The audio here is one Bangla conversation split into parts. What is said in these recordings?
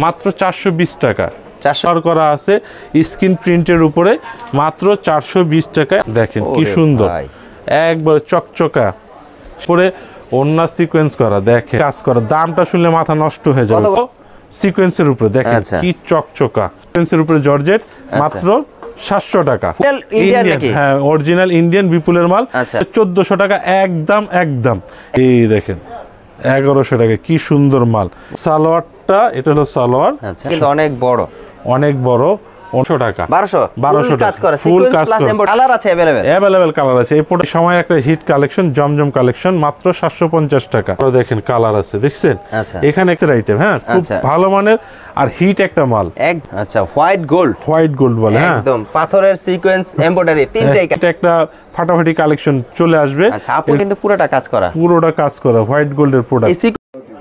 মাত্র 420 টাকা। 400 করা আছে স্ক্রিন প্রিন্টের উপরে, মাত্র 420 টাকায়। দেখেন কি সুন্দর, একবার চকচকা পরে ওন্না সিকোয়েন্স করা, দেখেন কাজ করা। দামটা শুনলে মাথা নষ্ট হয়ে যাবে। সিকোয়েন্সের উপরে দেখেন কি চকচকা, সিকোয়েন্সের উপরে জর্জেট, মাত্র 700 টাকা। হ্যাঁ, অরিজিনাল ইন্ডিয়ান বিপুলের মাল। 1400 টাকা একদম একদম। এই দেখেন 1100 টাকা, কি সুন্দর মাল। সালোয়ারটা, এটা হলো সালোয়ার, কিন্তু অনেক বড়, অনেক বড়। 900 টাকা, 1200 কাজ করে, সিকোয়েন্স প্লাস এমব্রয়ডারি কালার আছে, अवेलेबल কালার আছে। এই প্রোডাক্ট সময় একটা হিট কালেকশন, জমজম কালেকশন, মাত্র 750 টাকা। দেখেন কালার আছে, দেখছেন এখানে একটা আইটেম। হ্যাঁ, খুব ভালো মানের আর হিট একটা মাল। আচ্ছা, হোয়াইট গোল্ড বলে। হ্যাঁ, একদম পাথরের সিকোয়েন্স এমব্রয়ডারি তিনটাই। এটা একটা ফাটাফাটি কালেকশন চলে আসবে। আচ্ছা, আপু কিন্তু পুরোটা কাজ করা, হোয়াইট গোল্ডের প্রোডাক্ট।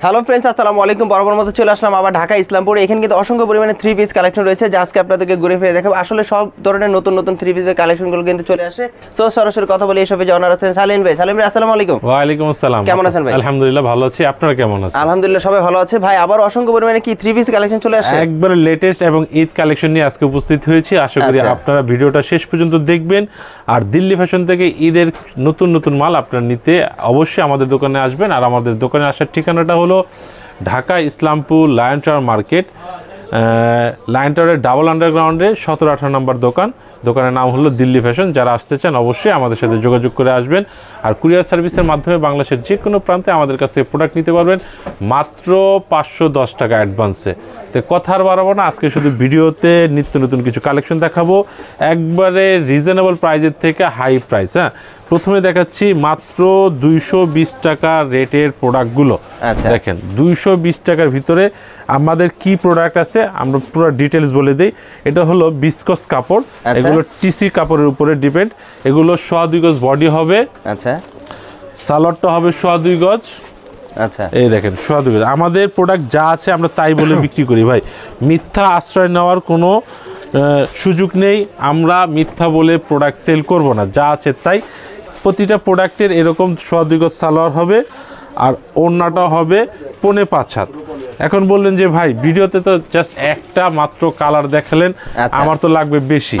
হ্যালো ফ্রেন্ডস, আসসালামু আলাইকুম। বরাবর মতো চলে আসলাম আবার ঢাকা ইসলামপুরে। এখানে কিন্তু অসংখ্য পরিমাণে 3 পিস কালেকশন রয়েছে, যা আজকে আপনাদেরকে ঘুরে ফিরে দেখাবো। আসলে সব ধরনের নতুন 3 পিসের কালেকশনগুলো কিন্তু চলে আসে। সো সরাসরি কথা বলি এসবে যে অনার আছেন সালিম ভাই। সালিম ভাই, আসসালামু আলাইকুম। ওয়া আলাইকুম আসসালাম। কেমন আছেন ভাই? আলহামদুলিল্লাহ ভালো আছি, আপনারা কেমন আছেন? আলহামদুলিল্লাহ সবাই ভালো আছে। ভাই, আবার অসংখ্য পরিমাণে কি 3 পিস কালেকশন চলে আসে, একবারে লেটেস্ট এবং ঈদ কালেকশন নিয়ে আজকে উপস্থিত হয়েছি। আশা করি আপনারা ভিডিওটা শেষ পর্যন্ত দেখবেন। আর দিল্লি ফ্যাশন থেকে ঈদের নতুন মাল আপনারা নিতে অবশ্যই আমাদের দোকানে আসবেন। আর আমাদের দোকানে আসার ঠিকানাটা হলো Dhaka Islampur lion tower market, lion টাওয়ারের ডাবল আন্ডারগ্রাউন্ডে 17-18 নম্বর দোকান। দোকানের নাম হলো দিল্লি ফ্যাশন। যারা আসতে চান অবশ্যই আমাদের সাথে যোগাযোগ করে আসবেন। আর কুরিয়ার সার্ভিসের মাধ্যমে বাংলাদেশের যে কোনো প্রান্তে আমাদের কাছ থেকে প্রোডাক্ট নিতে পারবেন মাত্র 510 টাকা অ্যাডভান্সে। তো কথা আর বাড়াবো না, আজকে শুধু ভিডিওতে নিত্য নতুন কিছু কালেকশন দেখাবো, একবারে রিজনেবল প্রাইজের থেকে হাই প্রাইস। হ্যাঁ, প্রথমে দেখাচ্ছি মাত্র 220 টাকা রেটের প্রোডাক্টগুলো। দেখেন 220 টাকার ভিতরে আমাদের কি প্রোডাক্ট আছে আমরা পুরো ডিটেলস বলে দিই। এটা হলো বিসকস কাপড়, এগুলো টিসি কাপড়ের উপরে ডিপেন্ড। এগুলো 1.5 গজ বডি হবে। আচ্ছা, সালোয়ারটা হবে 1.5 গজ। আচ্ছা, এই দেখেন 1.5 গজ। আমাদের প্রোডাক্ট যা আছে আমরা তাই বলে বিক্রি করি ভাই, মিথ্যা আশ্রয় নেওয়ার কোনো সুযোগ নেই। আমরা মিথ্যা বলে প্রোডাক্ট সেল করব না, যা আছে তাই। প্রতিটা প্রোডাক্টের এরকম 1.5 গজ সালোয়ার হবে, আর ওড়নাটা হবে 5.5 হাত। এখন বললেন যে ভাই ভিডিওতে তো জাস্ট একটা মাত্র কালার দেখালেন, আমার তো লাগবে বেশি।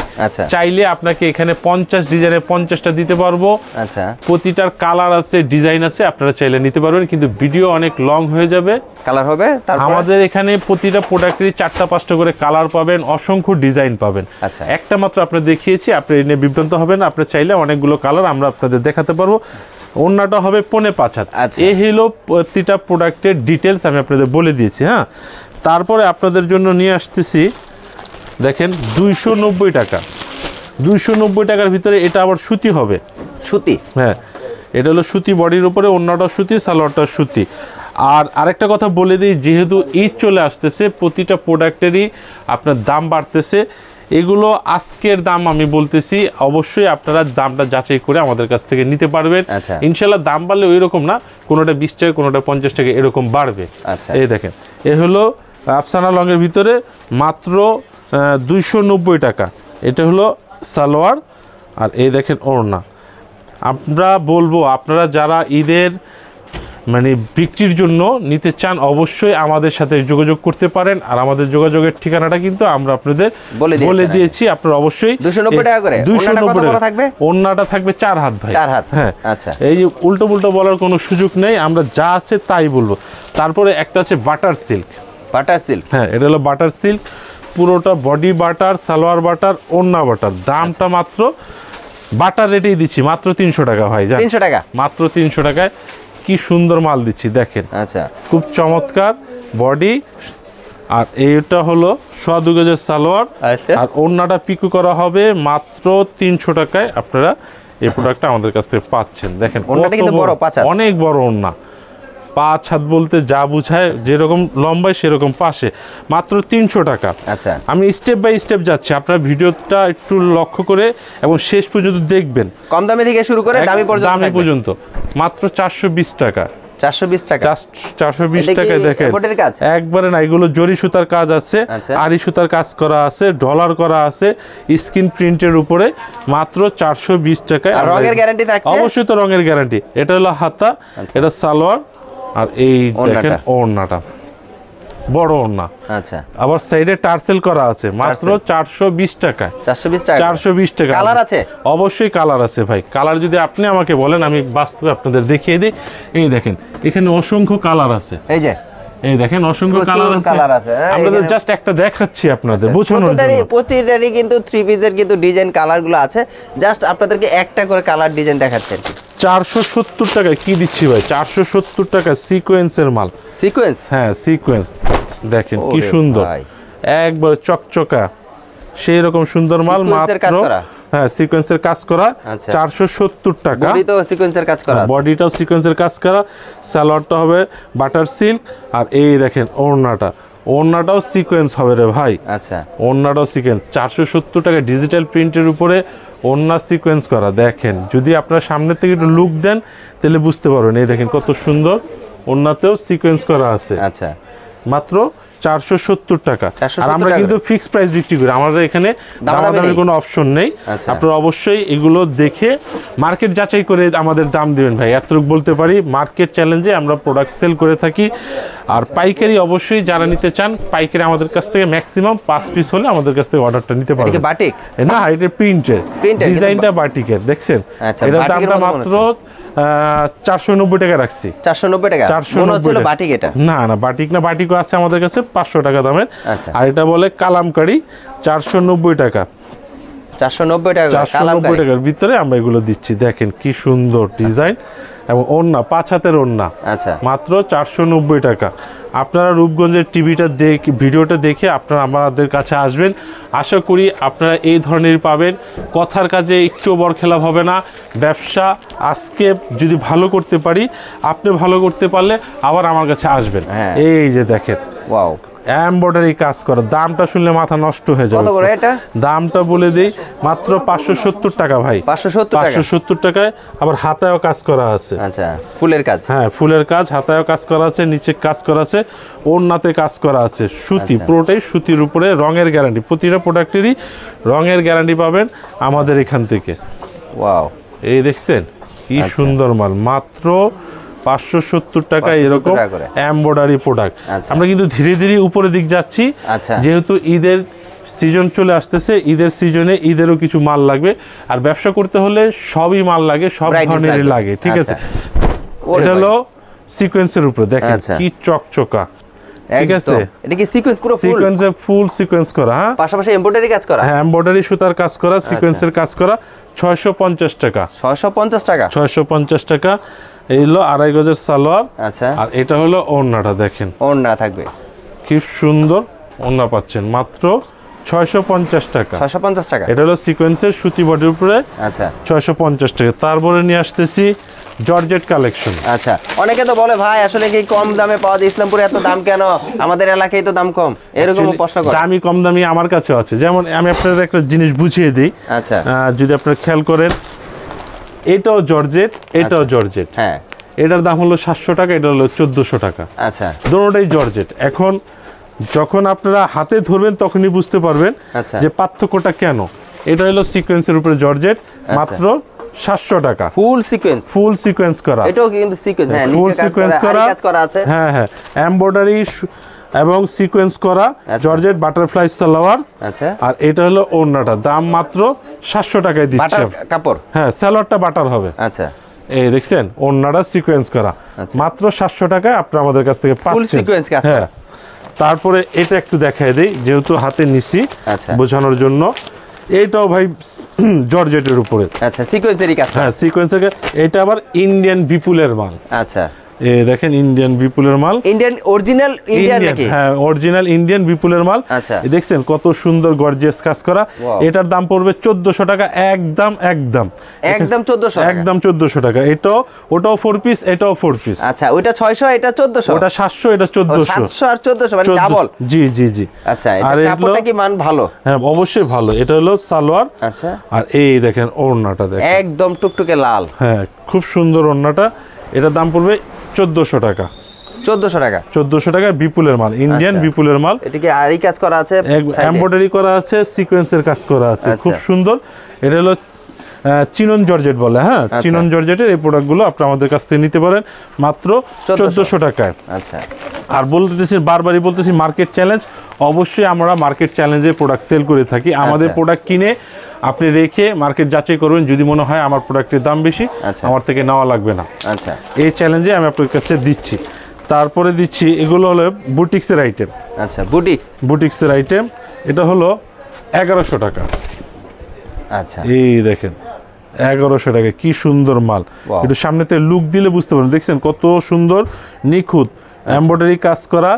চাইলে আপনাকে এখানে 50 ডিজাইনে 50টা দিতে পারবো। আচ্ছা, প্রতিটার কালার আছে, ডিজাইন আছে, আপনারা চাইলে নিতে পারবেন, কিন্তু ভিডিও অনেক লং হয়ে যাবে। কালার হবে আমাদের এখানে প্রতিটা প্রোডাক্টেরই 4টা-5টা করে কালার পাবেন, অসংখ্য ডিজাইন পাবেন। একটা মাত্র আপনারা দেখিয়েছি, আপনি এনে বিভ্রান্ত হবেন। আপনি চাইলে অনেকগুলো কালার আমরা আপনাদের দেখাতে পারবো। ওড়নাটা হবে 5.5 হাত। এই হলো প্রতিটা প্রোডাক্টের ডিটেলস আমি আপনাদের বলে দিয়েছি। হ্যাঁ, তারপরে আপনাদের জন্য নিয়ে আসতেছি, দেখেন 290 টাকা। 290 টাকার ভিতরে এটা আবার সুতি হবে। সুতি? হ্যাঁ, এটা হলো সুতি, বডির উপরে ওড়নাটা সুতি, সালোয়ারটা সুতি। আর আরেকটা কথা বলে দিই, যেহেতু ঈদ চলে আসতেছে, প্রতিটা প্রোডাক্টেরই আপনার দাম বাড়তেছে। এগুলো আজকের দাম আমি বলতেছি, অবশ্যই আপনারা দামটা যাচাই করে আমাদের কাছ থেকে নিতে পারবেন। ইনশাল্লাহ দাম বাড়লে ওই রকম না, কোনোটা 20 টাকা, কোনোটা 50 টাকা, এরকম বাড়বে। এই দেখেন, এ হলো আফসানা লংয়ের ভিতরে মাত্র 290 টাকা। এটা হলো সালোয়ার, আর এই দেখেন ওড়না। আমরা বলবো আপনারা যারা ঈদের মানে বিক্রির জন্য নিতে চান অবশ্যই আমাদের সাথে যোগাযোগ করতে পারেন। আর আমাদের যোগাযোগের ঠিকানাটা কিন্তু আমরা আপনাদের বলে দিয়েছি। আপনারা অবশ্যই 290 টাকা করে। 290 টাকা থাকবে, ওড়নাটা থাকবে 4 হাত ভাই, 4 হাত। হ্যাঁ, আচ্ছা, এই যে উল্টো বলার কোনো সুযোগ নেই, আমরা যা আছে তাই বলবো। তারপরে একটা আছে বাটার সিল্ক। হ্যাঁ, এটা হলো বাটার সিল্ক, পুরোটা বডি বাটার, সালোয়ার বাটার, ওড়না বাটার। দামটা মাত্র বাটার রেটেই দিচ্ছি, মাত্র 300 টাকা ভাই। 300 টাকা, মাত্র 300 টাকায় কি সুন্দর মাল দিচ্ছি, দেখেন। আচ্ছা, খুব চমৎকার বডি। আর এইটা হলো 1.5 গজের সালোয়ার, আর ওড়নাটা পিকু করা হবে মাত্র 300 টাকায়। আপনারা এই প্রোডাক্টটা আমাদের কাছ থেকে পাচ্ছেন। দেখেন অনেক বড় ওড়না, 5 হাত বলতে যা বুঝায়, যেরকম লম্বায় সেরকম পাশে, মাত্র 300 টাকা। আচ্ছা, আমি স্টেপ বাই স্টেপ যাচ্ছি, আপনারা ভিডিওটা একটু লক্ষ্য করে এবং শেষ পর্যন্ত দেখবেন। কম দামি থেকে শুরু করে দামি পর্যন্ত মাত্র 420 টাকা। 420 টাকা, 420 টাকায় দেখেন একবারে না, এগুলো জরি সুতার কাজ আছে, আরি সুতার কাজ করা আছে, ডলার করা আছে, স্ক্রিন প্রিন্টের উপরে, মাত্র 420 টাকায়। রঙের গ্যারান্টি থাকছে? অবশ্যই তো রঙের গ্যারান্টি। এটা হলো হাতা, এটা সালোয়ার, আর এই দেখেন ওড়নাটা। বড় ওড়না। আচ্ছা, আবার সাইডে টার্সেল করা আছে মাত্র 420 টাকা। 420 টাকা, 420 টাকা। কালার আছে? অবশ্যই কালার আছে ভাই। কালার যদি আপনি আমাকে বলেন আমি বাস্তবে আপনাদের দেখিয়ে দিই। এই দেখেন এখানে অসংখ্য কালার আছে, এই দেখেন অসংখ্য কালার আছে। আপনাদের জাস্ট একটা দেখাচ্ছি আপনাদের বোঝানোর জন্য। প্রতিটারই কিন্তু থ্রি পিসের কিন্তু ডিজাইন কালার গুলো আছে, জাস্ট আপনাদেরকে একটা করে কালার ডিজাইন দেখাচ্ছেন। 470 টাকায় কি দিচ্ছি ভাই? 470 টাকা সিকোয়েন্সের মাল। সিকোয়েন্স? হ্যাঁ সিকোয়েন্স, দেখেন কি সুন্দর, একবার চকচকা সেই রকম সুন্দর মাল। মাত্র হ্যাঁ সিকোয়েন্সের কাজ করা, 470 টাকা। বডিটাও সিকোয়েন্সের কাজ করা, বডিটাও সিকোয়েন্সের কাজ করা। সালোয়ারটা হবে বাটার সিল্ক, আর এই দেখেন ওড়নাটাও সিকোয়েন্স হবে রে ভাই। আচ্ছা, ওড়নাটাও সিকোয়েন্স। 470 টাকা ডিজিটাল প্রিন্টের উপরে ওড়না সিকোয়েন্স করা। দেখেন যদি আপনার সামনে থেকে একটু লুক দেন তাহলে বুঝতে পারবেন। এই দেখেন কত সুন্দর, ওড়নাতেও সিকোয়েন্স করা আছে। আচ্ছা, মাত্র 470 টাকা। 470 আর আমরা কিন্তু ফিক্সড প্রাইস বিক্রি করি, আমাদের এখানে দামাদামির কোনো অপশন নেই। আপনারা অবশ্যই এগুলো দেখে মার্কেট যাচাই করে আমাদের দাম দিবেন ভাই, এতটুকু বলতে পারি। মার্কেট চ্যালেঞ্জে আমরা প্রোডাক্ট সেল করে থাকি। আর পাইকারি অবশ্যই যারা নিতে চান, পাইকারি আমাদের কাছ থেকে ম্যাক্সিমাম 5 পিস হলে আমাদের কাছ থেকে অর্ডারটা নিতে পারবেন। বাটিক না, এটা প্রিন্টের, ডিজাইনটা বাটিকের। দেখছেন এটার দামটা মাত্র 490 টাকা রাখছি। 490 টাকা? 490 বাটিক এটা? না না বাটিক না, বাটিকও আছে আমাদের কাছে 500 টাকা দামের। আর এটা বলে কালামকারী, 490 টাকা। 490 টাকা, 490 টাকার ভিতরে আমরা এগুলো দিচ্ছি। দেখেন কি সুন্দর ডিজাইন এবং ওড়না, 5 হাতের ওড়না। আচ্ছা, মাত্র 490 টাকা। আপনারা রূপগঞ্জের টিভিটা ভিডিওটা দেখে আপনারা আমাদের কাছে আসবেন। আশা করি আপনারা এই ধরনের পাবেন। কথার কাজে একটু বরখেলাপ হবে না। ব্যবসা আজকে যদি ভালো করতে পারি, আপনি ভালো করতে পারলে আবার আমার কাছে আসবেন। এই যে দেখেন, ওয়াও, এমব্রয়ডারি কাজ করা। দামটা শুনলে মাথা নষ্ট হয়ে যাবে। কত করে এটা? দামটা বলে দেই, মাত্র 570 টাকা ভাই। 570 টাকায়। আবার হাতায়ও কাজ করা আছে। আচ্ছা, ফুলের কাজ? হ্যাঁ, ফুলের কাজ, হাতায়ও কাজ করা আছে, নিচে কাজ করা আছে, ওড়নাতে কাজ করা আছে। সুতি, পুরোটাই সুতির উপরে, রঙের গ্যারান্টি। প্রতিটা প্রোডাক্টেরই রঙের গ্যারান্টি পাবেন আমাদের এখান থেকে। ওয়াও, এই দেখছেন কি সুন্দর মাল। মাত্র 570 টাকা এরকম এমব্রয়ডারি প্রোডাক্ট। আমরা কিন্তু ধীরে ধীরে উপরের দিক যাচ্ছি, যেহেতু ঈদের সিজন চলে আসতেছে। ঈদের সিজনে ঈদেরও কিছু মাল লাগবে, আর ব্যবসা করতে হলে সবই মাল লাগে, সব ধরনেরই লাগে। ঠিক আছে, এটা হলো সিকোয়েন্সের উপরে। দেখেন কি চকচকা, ঠিক আছে। এটা কি সিকোয়েন্স? পুরো সিকোয়েন্সে ফুল সিকোয়েন্স করা। হ্যাঁ, পাশাপাশি এমব্রয়ডারি কাজ করা? হ্যাঁ, এমব্রয়ডারি সুতার কাজ করা, সিকোয়েন্সের কাজ করা। 650 টাকা। 650 টাকা? 650 টাকা। এই হলো 2.5 গজের সালোয়ার। আচ্ছা, আর এটা হলো ওড়নাটা। দেখেন ওড়না থাকবে, কি সুন্দর ওড়না পাচ্ছেন মাত্র 650 টাকা। 650 টাকা। এটা হলো সিকোয়েন্সের সুতি বডির উপরে। আচ্ছা, 650 টাকা। তারপরে নিয়ে আসতেছি জর্জেট কালেকশন। আচ্ছা, অনেকে তো বলে ভাই আসলে কি কম দামে পাওয়া যায়, ইসলামপুরে এত দাম কেন, আমাদের এলাকায় তো দাম কম, এরকম প্রশ্ন করে। দামি কম দামি আমার কাছে আছে। যেমন আমি আপনাদের একটা জিনিস বুঝিয়ে দিই। আচ্ছা, যদি আপনারা খেয়াল করেন, এটাও জর্জেট, এটাও জর্জেট। হ্যাঁ, এটার দাম হলো 700 টাকা, এটা হলো 1400 টাকা। আচ্ছা, দুটোটাই জর্জেট। এখন যখন আপনারা হাতে ধরবেন তখনই বুঝতে পারবেন যে পার্থক্যটা কেন। এটা হলো সিকোয়েন্সের উপরে জর্জেট, মাত্র 700 টাকা। ফুল সিকোয়েন্স? ফুল সিকোয়েন্স করা। এটাও কিন্তু সিকোয়েন্স? হ্যাঁ, ফুল সিকোয়েন্স করা আছে। হ্যাঁ হ্যাঁ, এমব্রয়ডারি এবং সিকোয়েন্স করা জর্জেট বাটারফ্লাই সালোয়ার। আচ্ছা, আর এটা হলো ওড়নাটা। দাম মাত্র 700 টাকায় দিচ্ছে। কাপড়? হ্যাঁ, সালোয়ারটা বাটার হবে। আচ্ছা, এই দেখছেন ওড়নাটা সিকোয়েন্স করা, মাত্র 700 টাকায় আপনি আমাদের কাছ থেকে পাচ্ছেন। ফুল সিকোয়েন্স কাজ। হ্যাঁ, তারপরে এটা একটু দেখায় দেই, যেহেতু হাতে নিছি বোঝানোর জন্য। এইটাও ভাই জর্জেটের উপরে। আচ্ছা, সিকোয়েন্সেরই কাজ। হ্যাঁ, সিকোয়েন্সের। এটা আবার ইন্ডিয়ান বিপুলের মাল। আচ্ছা, এই দেখেন ইন্ডিয়ান বিপুলের মাল। ইন্ডিয়ান অরিজিনাল ইন্ডিয়ান নাকি? হ্যাঁ, অরিজিনাল ইন্ডিয়ান বিপুলের মাল। আচ্ছা, দেখছেন কত সুন্দর গর্জিয়াস কাজ করা। এটার দাম পড়বে 1400 টাকা একদম। একদম 1400 টাকা? একদম 1400 টাকা। এটাও, ওটাও 4 পিস, এটাও 4 পিস। আচ্ছা, ওইটা 600, এটা 1400? ওটা 700, এটা 1400। 700 আর 1400 মানে ডাবল? জি জি জি। আচ্ছা, এটা কাপড়টা কি মান ভালো? হ্যাঁ, অবশ্যই ভালো। এটা হলো সালোয়ার। আচ্ছা, আর এই দেখেন ওড়নাটা দেখেন একদম টুকটুকে লাল। হ্যাঁ, খুব সুন্দর ওড়নাটা। এটার দাম পড়বে 1400 টাকা। 1400 টাকা? 1400 টাকা বিপুলের মাল, ইন্ডিয়ান বিপুলের মাল। এটা কি আরি কাজ করা আছে? এমব্রয়ডারি করা আছে, সিকোয়েন্সের কাজ করা আছে, খুব সুন্দর। এটা হলো চিনন জর্জেট বলে, হ্যাঁ চিনন জর্জেটের এই প্রোডাক্টগুলো আপনি আমাদের কাছ থেকে নিতে পারেন মাত্র 1400 টাকায়। আচ্ছা, আর বলতেছি বারবারই বলতেছি মার্কেট চ্যালেঞ্জ, অবশ্যই আমরা মার্কেট চ্যালেঞ্জে প্রোডাক্ট সেল করে থাকি। আমাদের প্রোডাক্ট কিনে আপনি রেখে মার্কেট যাচাই করবেন, যদি মনে হয় আমার প্রোডাক্টের দাম বেশি আমার থেকে নেওয়া লাগবে না। আচ্ছা, এই চ্যালেঞ্জে আমি আপনার কাছে দিচ্ছি। তারপরে দিচ্ছি এগুলো হলো বুটিক্সের আইটেম। আচ্ছা, বুটিক্সের আইটেম, এটা হলো 1100 টাকা। আচ্ছা, এই দেখেন 1100 টাকা, কি সুন্দর মাল। একটু সামনেতে লুক দিলে বুঝতে পারবেন, দেখছেন কত সুন্দর নিখুঁত এমব্রয়ডারি কাজ করা,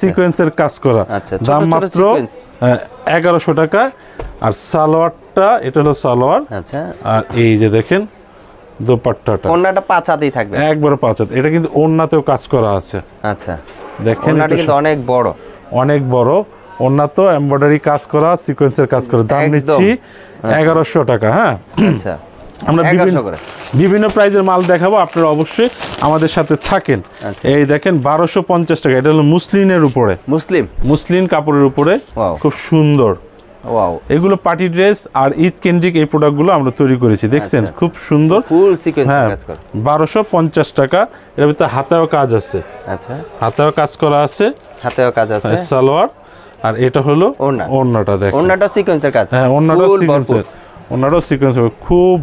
সিকোয়েন্সের কাজ করা। দাম মাত্র 1100 টাকা। আর সালোয়ারটা, এটা হলো সালোয়ার। আচ্ছা, আর এই যে দেখেন দোপাট্টাটা, ওন্নাটা 5 হাতেই থাকবে, একবারে 5 হাত। এটা কিন্তু ওন্নাতেও কাজ করা আছে। আচ্ছা, দেখেন ওন্নাটা কিন্তু অনেক বড়, অনেক বড় ওন্না, তো এমব্রয়ডারি কাজ করা, সিকোয়েন্সের কাজ করা। দাম নিচ্ছি 1100 টাকা। হ্যাঁ, আচ্ছা, আমরা বিভিন্ন প্রাইজের মাল দেখাবো, আপনারা অবশ্যই আমাদের সাথে থাকেন। এই দেখেন 1250 টাকা, এটা হলো মুসলিনের উপরে, মুসলিন কাপড়ের উপরে, খুব সুন্দর। এগুলো পার্টি ড্রেস আর ঈদ কেন্দ্রিক এই প্রোডাক্টগুলো আমরা তৈরি করেছি, দেখছেন খুব সুন্দর ফুল সিকোয়েন্স কাজ করা। 1250 টাকা। এর ভিতরে হাতেও কাজ আছে। আচ্ছা, হাতেও কাজ করা আছে, হাতেও কাজ আছে, সালোয়ার। আর এটা হলো ওন্নাটা, দেখেন ওন্নাটা সিকোয়েন্সের কাজ। হ্যাঁ, ওন্নাটাও সিকোয়েন্সের, খুব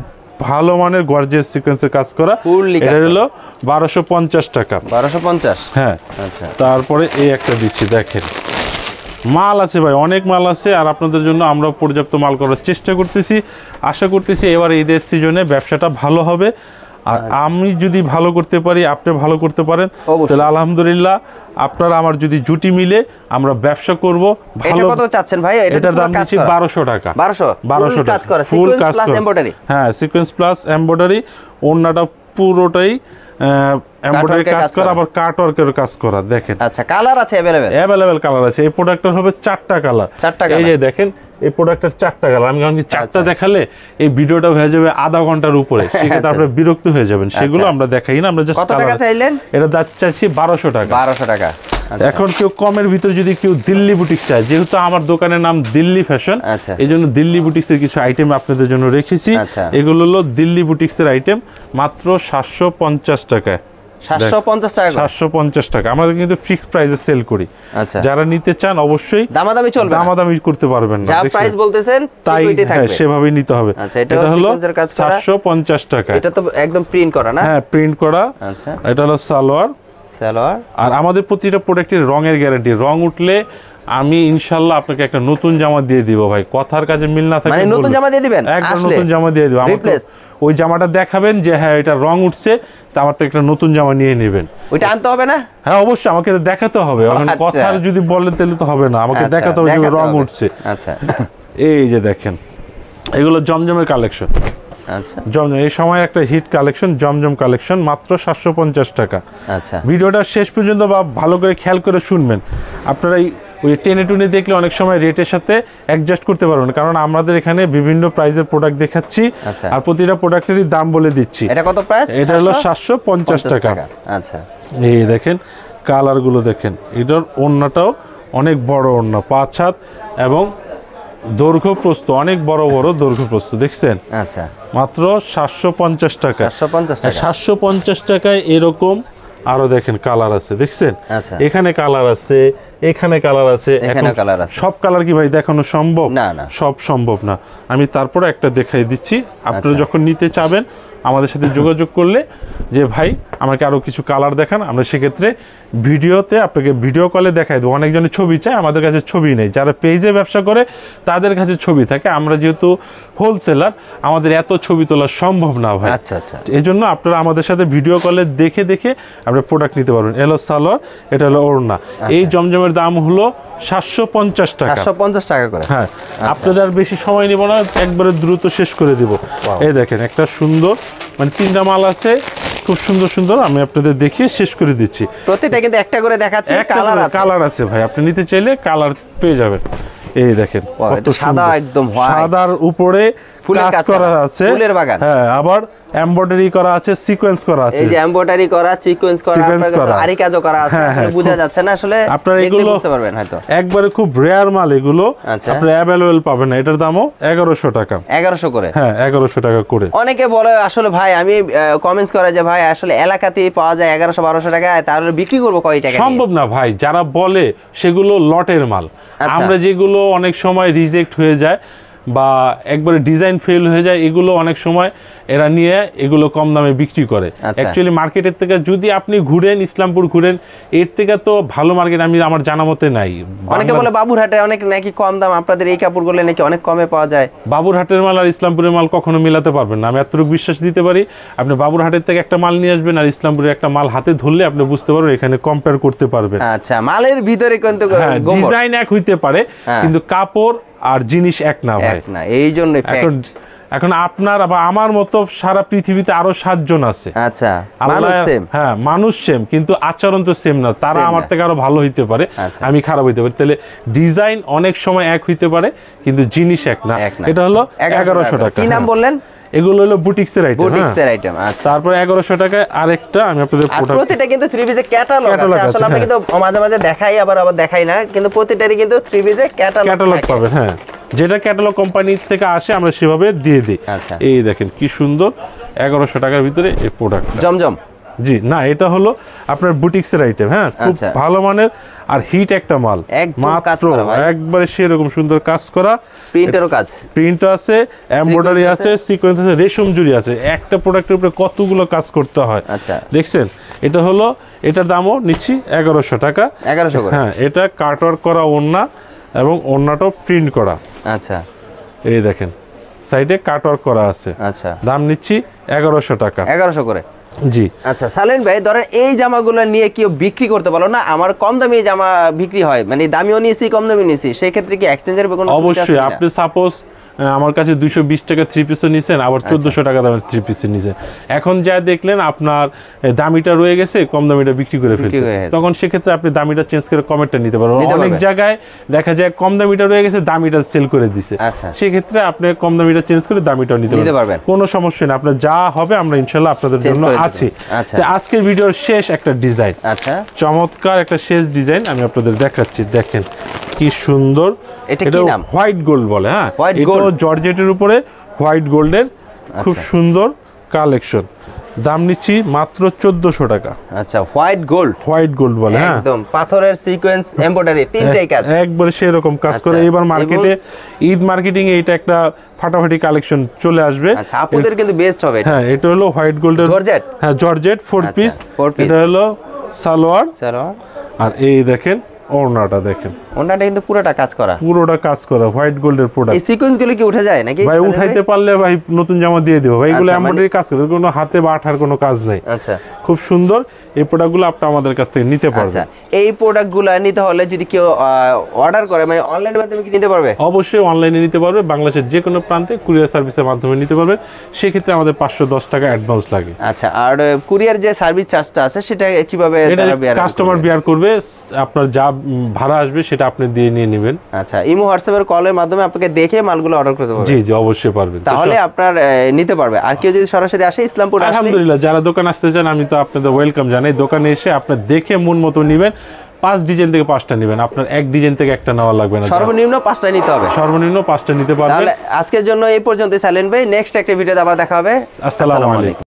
ভালো মানের গর্জিয়াস সিকোয়েন্সের কাজ করা। এটা হলো 1250 টাকা। 1250, হ্যাঁ। আচ্ছা, তারপরে এই একটা দিচ্ছি, দেখেন মাল আছে ভাই, অনেক মাল আছে। আর আপনাদের জন্য আমরা পর্যাপ্ত মাল করার চেষ্টা করতেছি। আশা করতেছি এবার ঈদের সিজনে ব্যবসাটা ভালো হবে। আর আমি যদি ভালো করতে পারি, আপনি ভালো করতে পারেন, তাহলে আলহামদুলিল্লাহ। আপনারা আমার যদি জুটি মিলে আমরা ব্যবসা করব। ভালো কত চাচ্ছেন ভাই? এটার দাম দিচ্ছি 1200 টাকা। 1200 টাকা কাজ করা, সিকোয়েন্স প্লাস এমব্রয়ডারি। হ্যাঁ, সিকোয়েন্স প্লাস এমব্রয়ডারি। ওন্নাটা পুরোটাই এমব্রয়ডারি কাজ করা, আবার কাট ওয়ার্কের কাজ করা। দেখেন, আচ্ছা, কালার আছে अवेलेबल কালার আছে। এই প্রোডাক্টের হবে 4টা কালার। এই যে দেখেন, এই প্রোডাক্টের 4টা কালার। আমি কারণ 4টা দেখালে এই ভিডিওটা হয়ে যাবে আধা ঘন্টার উপরে, সেক্ষেত্রে আপনারা বিরক্ত হয়ে যাবেন। সেগুলো আমরা দেখাই না, আমরা জাস্ট কত টাকা চাইলেন? এটা দাম চাইছি 1200 টাকা। 1200 টাকা। এখন কেউ কমের ভিতর যদি কেউ দিল্লি বুটিক চায়, যেহেতু আমার দোকানের নাম দিল্লি ফ্যাশন, এই জন্য দিল্লি বুটিক্সের কিছু আইটেম আপনাদের জন্য রেখেছি। এগুলো হলো দিল্লি বুটিক্সের আইটেম, মাত্র 750 টাকায়। 750 টাকা, 750 টাকা। আমরা কিন্তু ফিক্সড প্রাইসে সেল করি। যারা নিতে চান অবশ্যই দামাদামি চলবে, দামাদামি করতে পারবেন না। যা প্রাইস বলতেছেন তাই সেভাবেই নিতে হবে। এটা হলো 750 টাকা। এটা তো একদম প্রিন্ট করা না? হ্যাঁ, প্রিন্ট করা। আচ্ছা, এটা হলো সালোয়ার। আর আমাদের প্রতিটা প্রোডাক্টের রঙের গ্যারান্টি। রং উঠলে আমি ইনশাআল্লাহ আপনাকে একটা নতুন জামা দিয়ে দিব ভাই। কথার কাজে মিল না থাকে, মানে নতুন জামা দিয়ে দিবেন? একদম নতুন জামা দিয়ে দিব। ওই জামাটা দেখাবেন যে হ্যাঁ এটা রং উঠছে, তা আমার তো একটা নতুন জামা নিয়ে নেবেন। ওইটা আনতে হবে না? হ্যাঁ, অবশ্যই আমাকে দেখাতে হবে। এখন কথা যদি বলেন তাহলে তো হবে না, আমাকে দেখাতে হবে যে রং উঠছে। আচ্ছা, এই যে দেখেন, এগুলো জমজমের কালেকশন। আচ্ছা, জমজম এই সময় একটা হিট কালেকশন, জমজম কালেকশন, মাত্র 750 টাকা। আচ্ছা, ভিডিওটা শেষ পর্যন্ত বা ভালো করে খেয়াল করে শুনবেন। আপনারা ওই টেনে টুনে দেখলে অনেক সময় রেটের সাথে অ্যাডজাস্ট করতে পারবেন, কারণ আমাদের এখানে বিভিন্ন প্রাইসের প্রোডাক্ট দেখাচ্ছি আর প্রতিটা প্রোডাক্টেরই দাম বলে দিচ্ছি। এটা কত প্রাইস? এটা হলো 750 টাকা। আচ্ছা, এই দেখেন কালারগুলো দেখেন। এটার ওড়নাটাও অনেক বড় ওড়না, 5 হাত এবং দৈর্ঘ্য প্রস্থ অনেক বড় বড় দৈর্ঘ্য প্রস্থ, দেখছেন? আচ্ছা, মাত্র 750 টাকা। 750 টাকায় এরকম আরো দেখেন কালার আছে, দেখছেন? আচ্ছা, এখানে কালার আছে, এখানে কালার আছে। সব কালার কি ভাই দেখানো সম্ভব? না, সব সম্ভব না। আমি তারপরে একটা দেখাই দিচ্ছি। আপনারা যখন নিতে চাবেন আমাদের সাথে যোগাযোগ করলে যে ভাই আমাকে আরো কিছু কালার দেখান, আমরা সেক্ষেত্রে ভিডিওতে আপনাকে ভিডিও কলে দেখাই দেবো। অনেকজনের ছবি চায়, আমাদের কাছে ছবি নেই। যারা পেজে ব্যবসা করে তাদের কাছে ছবি থাকে। আমরা যেহেতু হোলসেলার, আমাদের এত ছবি তোলা সম্ভব না ভাই। আচ্ছা, আচ্ছা, এই জন্য আপনারা আমাদের সাথে ভিডিও কলে দেখে আপনারা প্রোডাক্ট নিতে পারবেন। এলো সালোয়ার, এটা হলো ওড়না। এই জমজমের দাম হলো 750 টাকা। 750 টাকা করে। হ্যাঁ, আপনাদের আর বেশি সময় নিব না, একবারে দ্রুত শেষ করে দিব। এই দেখেন একটা সুন্দর, মানে 3টা মাল আছে, খুব সুন্দর সুন্দর। আমি আপনাদের দেখিয়ে শেষ করে দিচ্ছি। প্রতিটা কিন্তু একটা করে দেখাচ্ছি, কালার আছে ভাই, আপনি নিতে চাইলে কালার পেয়ে যাবেন। এই দেখেন সাদা, একদম সাদার উপরে কাজ করা আছে, ফুলের বাগান। হ্যাঁ, আবার এমব্রয়ডারি করা আছে, সিকোয়েন্স করা আছে। এই যে এমব্রয়ডারি করা, সিকোয়েন্স করা, আপনার আরি কাজও করা আছে, আসলে বোঝা যাচ্ছে না, আসলে আপনারা দেখলে এগুলো বুঝতে পারবেন হয়তো। একবারে খুব রেয়ার মাল এগুলো, আচ্ছা। আপনারা অ্যাভেলেবল পাবেন না। এটার দামও 1100 টাকা। 1100 করে? হ্যাঁ 1100 টাকা করে। অনেকে বলে আসলে ভাই, আমি কমেন্টস করে যে ভাই আসলে এলাকাতেই পাওয়া যায় 1100-1200 টাকায়, তাহলে বিক্রি করবো কয় টাকা? সম্ভব না ভাই, যারা বলে সেগুলো লটের মাল। আমরা যেগুলো অনেক সময় রিজেক্ট হয়ে যায় বা একবারে ডিজাইন ফেল হয়ে যায়, এগুলো অনেক সময় এরা নিয়ে এগুলো কম দামে বিক্রি করে। অ্যাকচুয়ালি মার্কেটের থেকে যদি আপনি ঘুরেন, ইসলামপুর ঘুরেন, এর থেকে তো ভালো মার্কেট আমার জানা মতে নাই। অনেকে বলে বাবুরহাটে অনেক নাকি কম দাম, আপনাদের এই কাপড়গুলো নাকি অনেক কমে পাওয়া যায়। বাবুরহাটের মাল আর ইসলামপুরের মাল কখনো মিলাতে পারবেন না, আমি এতটুকু বিশ্বাস দিতে পারি। আপনি বাবুরহাটের থেকে একটা মাল নিয়ে আসবেন আর ইসলামপুরের একটা মাল হাতে ধরলে আপনি বুঝতে পারবেন, এখানে কম্পেয়ার করতে পারবেন। আচ্ছা, মালের ভিতরে কিন্তু ডিজাইন এক হইতে পারে, কিন্তু কাপড় আর জিনিস এক না ভাই। এই জন্য এখন আপনার বা আমার মতো সারা পৃথিবীতে আরো 7 জন আছে। আচ্ছা, মানুষ সেম। হ্যাঁ, মানুষ সেম, কিন্তু আচরণ তো সেম না। তারা আমার থেকে আরো ভালো হইতে পারে, আমি খারাপ হইতে পারি। তাহলে ডিজাইন অনেক সময় এক হইতে পারে, কিন্তু জিনিস এক না। এটা হলো 1100 টাকা। কি নাম বললেন? এগুলো হলো বুটিক্সের আইটেম। বুটিক্সের আইটেম। আচ্ছা, তারপর 1100 টাকায় আরেকটা আমি আপনাদের প্রতিটা কিন্তু 3 পিসের ক্যাটালগ আছে। আসলে আমরা কিন্তু মাঝে মাঝে দেখাই, আবার দেখাই না, কিন্তু প্রতিটারই কিন্তু 3 পিসের ক্যাটালগ পাবেন। হ্যাঁ, যেটা ক্যাটালগ কোম্পানি থেকে আসে আমরা সেভাবে দিয়ে দিই। এই দেখেন কি সুন্দর 1100 টাকার ভিতরে এই প্রোডাক্ট জমজম। জি না, এটা হলো আপনার বুটিক্সের আইটেম। হ্যাঁ, খুব ভালো মানের আর হিট একটা মাল, মাত্র একবারে সেরকম সুন্দর কাজ করা। প্রিন্টেরও কাজ, প্রিন্ট আছে, এমব্রয়ডারি আছে, সিকোয়েন্স আছে, রেশম জুড়ি আছে। একটা প্রোডাক্টের উপরে কতগুলো কাজ করতে হয় দেখছেন। এটা হলো, এটার দামও নিচ্ছি 1100 টাকা। 1100 করে। হ্যাঁ, এটা কাটওয়ার্ক করা ওড়না এবং ওড়নাটাও প্রিন্ট করা। আচ্ছা, এই দেখেন সাইডে কাটওয়ার্ক করা আছে। আচ্ছা, দাম নিচ্ছি 1100 টাকা। 1100 করে। জি। আচ্ছা সালেন ভাই, ধরেন এই জামাগুলো নিয়ে কেউ বিক্রি করতে পারলো না, আমার কম দামি জামা বিক্রি হয়, মানে দামিও নিয়েছি কম দামি নিয়েছি, সেই ক্ষেত্রে কি এক্সচেঞ্জের কোনো? অবশ্যই। আপনি সাপোজ আমার কাছে 220 টাকার 3 পিসও নিছেন, আবার 1400 টাকা দামের 3 পিসও নিছেন, এখন যা দেখলেন আপনার দামিটা রয়ে গেছে, কম দামিটা বিক্রি করে ফেলছে, তখন সেক্ষেত্রে আপনি দামিটা চেঞ্জ করে কমেরটা নিতে পারবেন। অনেক জায়গায় দেখা যায় কম দামিটা রয়ে গেছে, দামিটা সেল করে দিছে, সেক্ষেত্রে আপনি কম দামিটা চেঞ্জ করে দামিটাও নিতে পারবেন, কোনো সমস্যা নেই। আপনার যা হবে আমরা ইনশাল্লাহ আপনাদের জন্য আছি। আজকের ভিডিওর শেষ একটা ডিজাইন, চমৎকার একটা শেষ ডিজাইন আমি আপনাদের দেখাচ্ছি। দেখেন কি সুন্দর, এটা কি নাম? হোয়াইট গোল্ড বলে। হ্যাঁ, এটা জর্জেটের উপরে হোয়াইট গোল্ডের খুব সুন্দর কালেকশন। দাম নিচ্ছি মাত্র 1400 টাকা। আচ্ছা, হোয়াইট গোল্ড বলে। হ্যাঁ, একদম পাথরের সিকোয়েন্স, এমব্রয়ডারি, তিনটাই কাজ একবারে সেরকম কাজ করে। এবার মার্কেটে ঈদ মার্কেটিং এ এটা একটা ফাটাফাটি কালেকশন চলে আসবে। আচ্ছা, আপুদের কিন্তু বেস্ট হবে। হ্যাঁ, এটা হলো হোয়াইট গোল্ডের জর্জেট। হ্যাঁ, জর্জেট 4 পিস। এটা হলো সালোয়ার, আর এই দেখেন ওড়নাটা, দেখেন ওড়নাটা কিন্তু পুরোটা কাজ করা, হোয়াইট গোল্ডের প্রোডাক্ট। এই সিকোয়েন্সগুলো কি উঠে যায় নাকি? ভাই উঠাইতে পারলে ভাই নতুন জামা দিয়ে দেব ভাই, এগুলো এমব্রয়ডারি কাজ করে, কোনো হাতে বা আঠার কোনো কাজ নাই। আচ্ছা, খুব সুন্দর এই প্রোডাক্টগুলো আপনি আমাদের কাছ থেকে নিতে পারবেন। আচ্ছা, এই প্রোডাক্টগুলো নিতে হলে যদি কেউ অর্ডার করে, মানে অনলাইনের মাধ্যমে কি নিতে পারবে? অবশ্যই অনলাইনে নিতে পারবে, বাংলাদেশের যে কোনো প্রান্তে কুরিয়ার সার্ভিসের মাধ্যমে নিতে পারবে। সেক্ষেত্রে আমাদের 510 টাকা অ্যাডভান্স লাগে। আচ্ছা, আর কুরিয়ার যে সার্ভিস চার্জটা আছে সেটা কিভাবে কাস্টমার বিয়ার করবে? আপনার যা ভাড়া আসবে সেটা আপনি দিয়ে নিয়ে নেবেন। আচ্ছা, ইমো হোয়াটসঅ্যাপের কলের মাধ্যমে আপনাকে দেখে মালগুলো অর্ডার করতে পারবেন? জি জি, অবশ্যই পারবেন, তাহলে আপনার নিতে পারবে। আর কেউ যদি সরাসরি আসে ইসলামপুর, আলহামদুলিল্লাহ, যারা দোকান আসতে চান আমি তো আপনাদের ওয়েলকাম জানাই। দোকানে এসে আপনার দেখে মন মতো নেবেন। 5 ডিজাইন থেকে 5টা নেবেন, আপনার এক ডিজাইন থেকে একটা নেওয়া লাগবে না, সর্বনিম্ন 5টা নিতে হবে, সর্বনিম্ন 5টা নিতে পারবেন। তাহলে আজকের জন্য এই পর্যন্তই সাইলেন্ট ভাই, নেক্সট একটা ভিডিওতে আবার দেখা হবে। আসসালামু আলাইকুম।